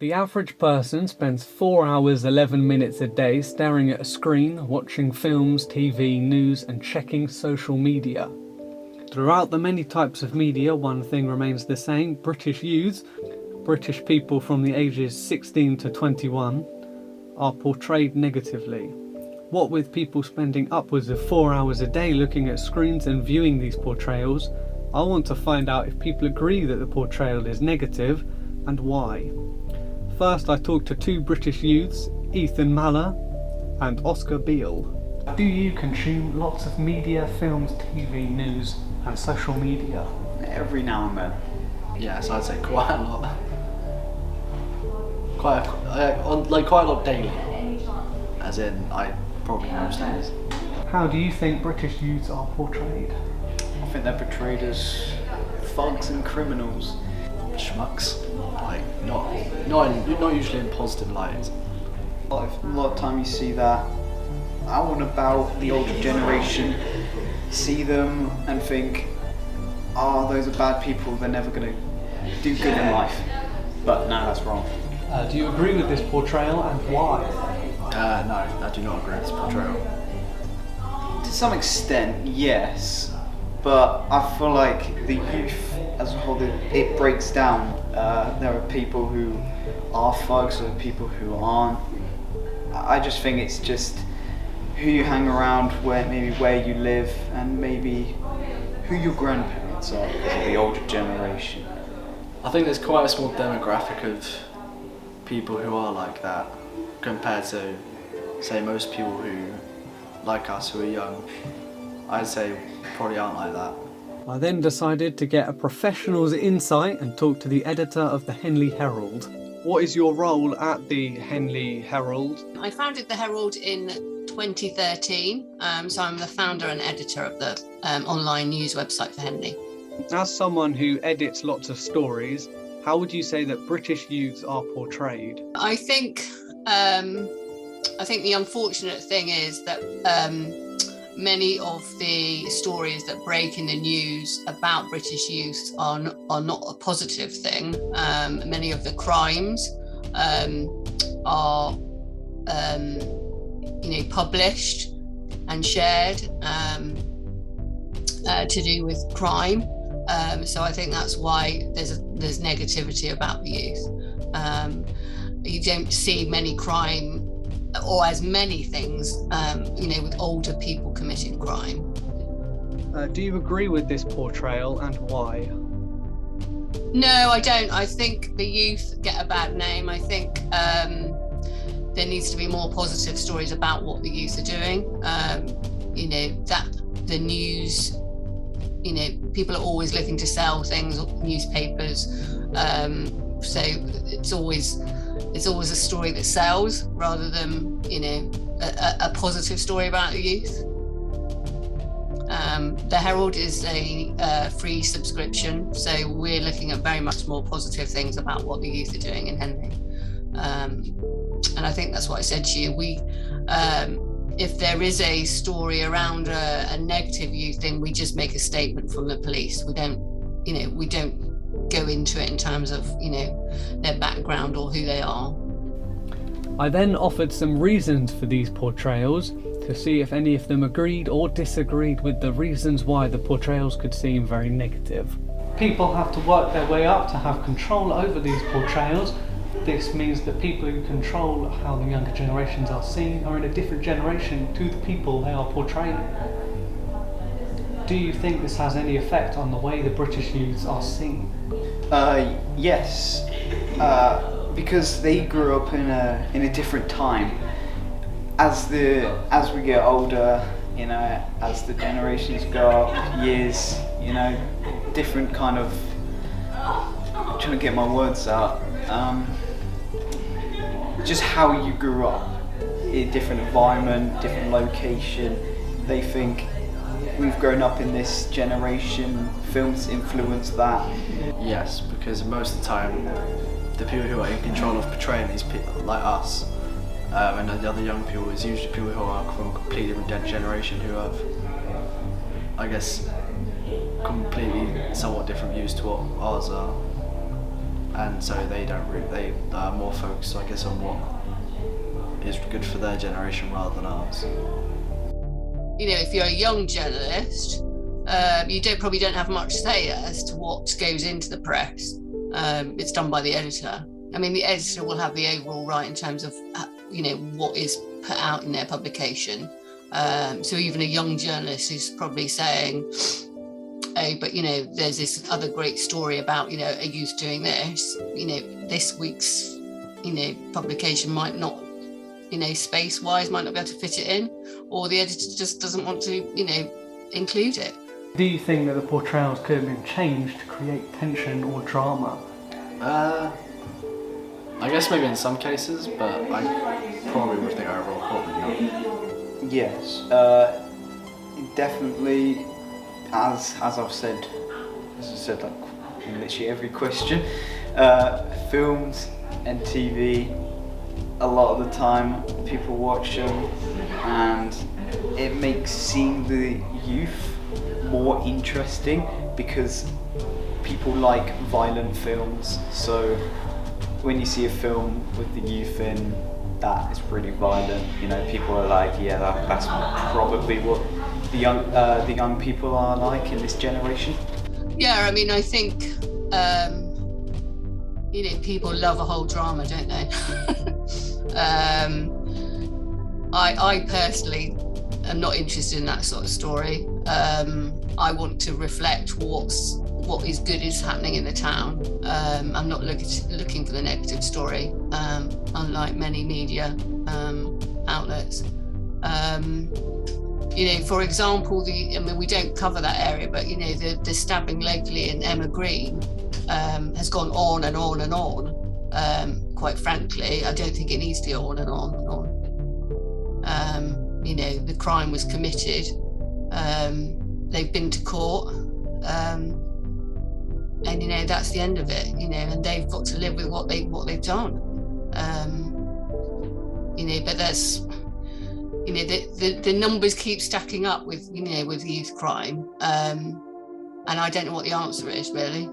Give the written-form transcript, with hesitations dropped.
The average person spends 4 hours 11 minutes a day staring at a screen, watching films, TV, news, and checking social media. Throughout the many types of media, one thing remains the same: British youths, British people from the ages 16 to 21, are portrayed negatively. What with people spending upwards of 4 hours a day looking at screens and viewing these portrayals, I want to find out if people agree that the portrayal is negative and why. First, I talked to two British youths, Ethan Maller and Oscar Beale. Do you consume lots of media, films, TV, news and social media? Every now and then. Yes, I'd say quite a lot. Quite a lot daily. As in, I probably most days. How do you think British youths are portrayed? I think they're portrayed as thugs and criminals. Schmucks. Like, not usually in positive light. A lot of time you see that out and about, the older generation see them and think, those are bad people, they're never going to do good in life. But no, that's wrong. Do you agree with this portrayal and why? No, I do not agree with this portrayal. To some extent, yes. But I feel like the youth as a whole, it breaks down. There are people who are thugs, there are people who aren't. I just think it's just who you hang around, where you live, and maybe who your grandparents are, because of the older generation. I think there's quite a small demographic of people who are like that compared to, say, most people who, like us, who are young. I'd say probably aren't like that. I then decided to get a professional's insight and talk to the editor of the Henley Herald. What is your role at the Henley Herald? I founded the Herald in 2013, so I'm the founder and editor of the online news website for Henley. As someone who edits lots of stories, how would you say that British youths are portrayed? I think the unfortunate thing is that many of the stories that break in the news about British youth are not a positive thing. Many of the crimes are published and shared to do with crime. So I think that's why there's negativity about the youth. You don't see many crime or as many things, with older people committing crime. Do you agree with this portrayal and why? No, I don't. I think the youth get a bad name. I think there needs to be more positive stories about what the youth are doing. That the news, people are always looking to sell things, newspapers. So it's always a story that sells rather than, a positive story about the youth. The Herald is a free subscription, so we're looking at very much more positive things about what the youth are doing in Henley. And I think that's what I said to you. If there is a story around a negative youth thing, we just make a statement from the police. We don't go into it in terms of, their background or who they are. I then offered some reasons for these portrayals to see if any of them agreed or disagreed with the reasons why the portrayals could seem very negative. People have to work their way up to have control over these portrayals. This means that people who control how the younger generations are seen are in a different generation to the people they are portraying. Do you think this has any effect on the way the British youths are seen? Yes, because they grew up in a different time. As we get older, as the generations go up, years, different kind of. I'm trying to get my words out. Just how you grew up, in a different environment, different location. They think we've grown up in this generation. Films influence that. Yes, because most of the time, the people who are in control of portraying these people, like us, and the other young people, is usually people who are from a completely different generation who have, I guess, completely somewhat different views to what ours are. and so they are more focused, I guess, on what is good for their generation rather than ours. You know, if you're a young journalist, you probably don't have much say as to what goes into the press. It's done by the editor. I mean, the editor will have the overall right in terms of, you know, what is put out in their publication. So even a young journalist is probably saying, oh, but, you know, there's this other great story about, you know, a youth doing this. You know, this week's, you know, publication might not, you know, space-wise, might not be able to fit it in, or the editor just doesn't want to, you know, include it. Do you think that the portrayals could have been changed to create tension or drama? I guess maybe in some cases, but I probably would think overall probably not. Yes, definitely. As I've said, like in literally every question, films and TV, a lot of the time people watch them, and it makes seeing the youth more interesting because people like violent films. So when you see a film with the youth in that is really violent, you know, people are like, yeah, that's probably what the young people are like in this generation. Yeah, I mean, I think you know, people love a whole drama, don't they? I personally am not interested in that sort of story. I want to reflect what is good is happening in the town. I'm not looking for the negative story, unlike many media outlets. You know, for example, I mean, we don't cover that area, but, you know, the stabbing lately in Emma Green has gone on and on and on. Quite frankly, I don't think it needs to go on and on and on. You know, the crime was committed. They've been to court. And, you know, that's the end of it, you know, and they've got to live with what they've done. You know, but that's, you know, the numbers keep stacking up with, you know, with youth crime. And I don't know what the answer is, really.